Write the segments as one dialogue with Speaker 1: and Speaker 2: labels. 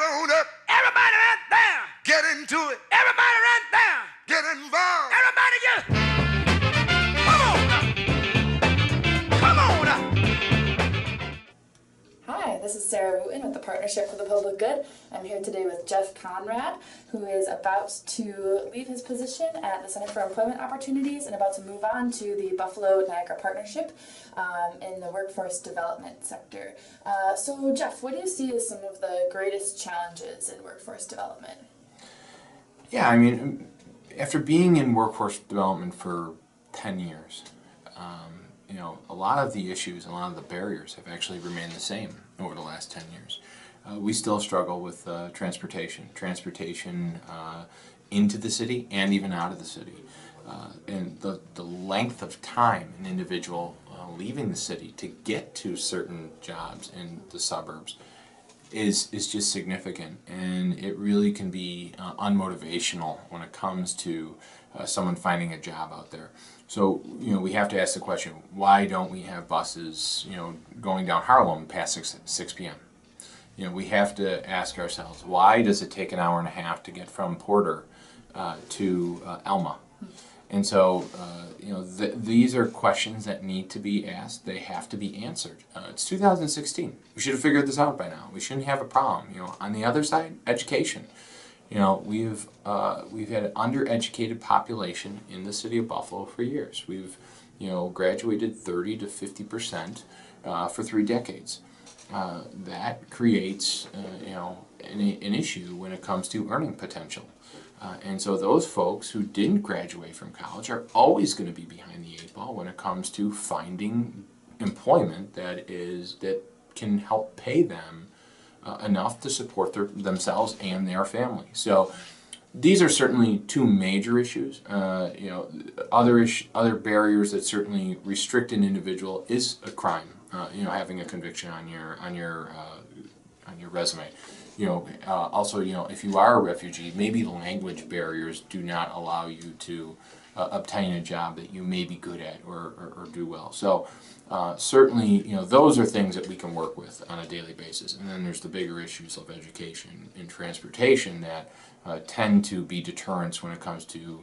Speaker 1: Get on up.
Speaker 2: Everybody right there.
Speaker 1: Get into it.
Speaker 2: Everybody right there.
Speaker 1: Get involved.
Speaker 2: Everybody just come on now. Come on now.
Speaker 3: Hi, this is Sarah Wooten with the Partnership for the Public Good. I'm here today with Jeff Conrad, who is about to leave his position at the Center for Employment Opportunities and about to move on to the Buffalo-Niagara Partnership in the workforce development sector. So Jeff, what do you see as some of the greatest challenges in workforce development?
Speaker 4: Yeah, I mean, after being in workforce development for 10 years, you know, a lot of the issues, a lot of the barriers have actually remained the same over the last 10 years. We still struggle with transportation into the city and even out of the city. And the length of time an individual leaving the city to get to certain jobs in the suburbs is just significant, and it really can be unmotivational when it comes to someone finding a job out there. So, you know, we have to ask the question, why don't we have buses, you know, going down Harlem past 6 p.m.? You know, we have to ask ourselves, why does it take an hour and a half to get from Porter to Elma? And so, you know, these are questions that need to be asked. They have to be answered. It's 2016. We should have figured this out by now. We shouldn't have a problem. You know, on the other side, education. You know, we've had an undereducated population in the city of Buffalo for years. We've, you know, graduated 30 to 50% for 3 decades. That creates, you know, an issue when it comes to earning potential. And so those folks who didn't graduate from college are always going to be behind the 8 ball when it comes to finding employment that can help pay them enough to support themselves and their family. So these are certainly 2 major issues. You know, other barriers that certainly restrict an individual is a crime. You know, having a conviction on your resume. You know, also, you know, if you are a refugee, maybe language barriers do not allow you to obtain a job that you may be good at or do well. So certainly, you know, those are things that we can work with on a daily basis. And then there's the bigger issues of education and transportation that tend to be deterrents when it comes to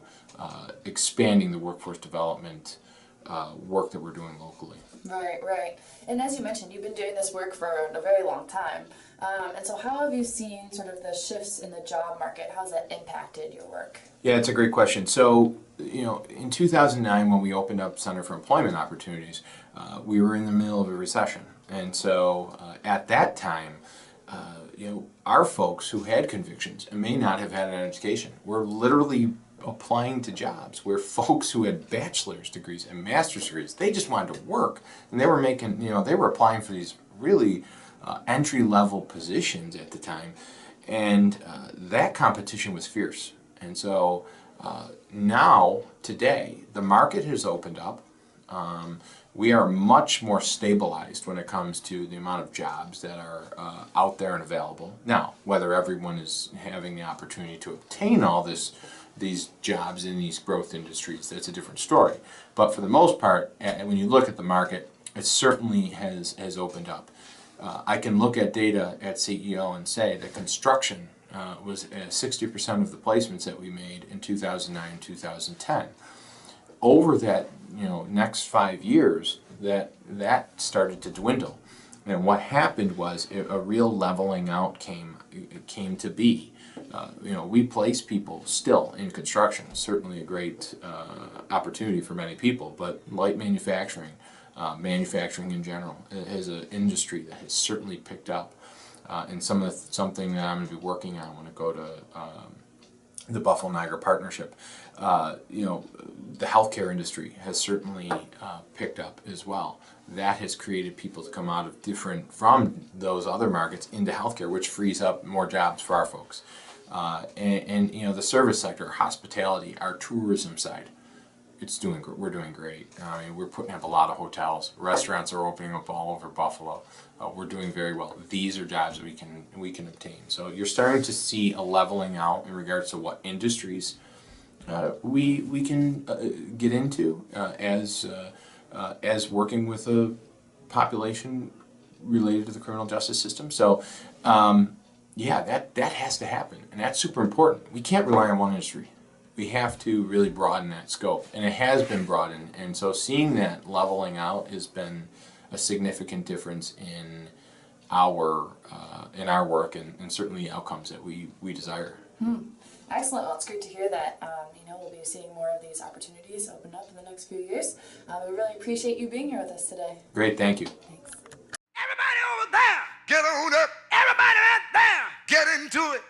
Speaker 4: expanding the workforce development work that we're doing locally.
Speaker 3: Right, right. And as you mentioned, you've been doing this work for a very long time. And so how have you seen sort of the shifts in the job market? How's that impacted your work?
Speaker 4: Yeah, it's a great question. So, you know, in 2009 when we opened up Center for Employment Opportunities, we were in the middle of a recession. And so at that time, you know, our folks who had convictions and may not have had an education were literally applying to jobs where folks who had bachelor's degrees and master's degrees, they just wanted to work, and they were making, you know, they were applying for these really entry-level positions at the time, and that competition was fierce. And so now, today, the market has opened up. We are much more stabilized when it comes to the amount of jobs that are out there and available. Now, whether everyone is having the opportunity to obtain all these jobs in these growth industries, that's a different story. But for the most part, when you look at the market, it certainly has opened up. I can look at data at CEO and say that construction was 60% of the placements that we made in 2009 and 2010. Over that, you know, next 5 years, that started to dwindle. And what happened was a real leveling out came to be. You know, we place people still in construction. Certainly a great opportunity for many people, but light manufacturing, manufacturing in general, is an industry that has certainly picked up. And something that I'm going to be working on when I go to the Buffalo-Niagara Partnership. You know, the healthcare industry has certainly picked up as well. That has created people to come out of from those other markets into healthcare, which frees up more jobs for our folks. And you know, the service sector, hospitality, our tourism side, we're doing great. I mean, we're putting up a lot of hotels. Restaurants are opening up all over Buffalo. We're doing very well. These are jobs we can obtain. So you're starting to see a leveling out in regards to what industries we can get into as working with a population related to the criminal justice system. So yeah, that has to happen, and that's super important. We can't rely on one industry. We have to really broaden that scope, and it has been broadened. And so seeing that leveling out has been a significant difference in our work and certainly the outcomes that we desire.
Speaker 3: Excellent. Well, it's great to hear that. We'll be seeing more of these opportunities open up in the next few years. We really appreciate you being here with us today.
Speaker 4: Great, thank you.
Speaker 3: Thanks.
Speaker 2: Everybody over there,
Speaker 1: Get on up.
Speaker 2: everybody right there,
Speaker 1: Get into it.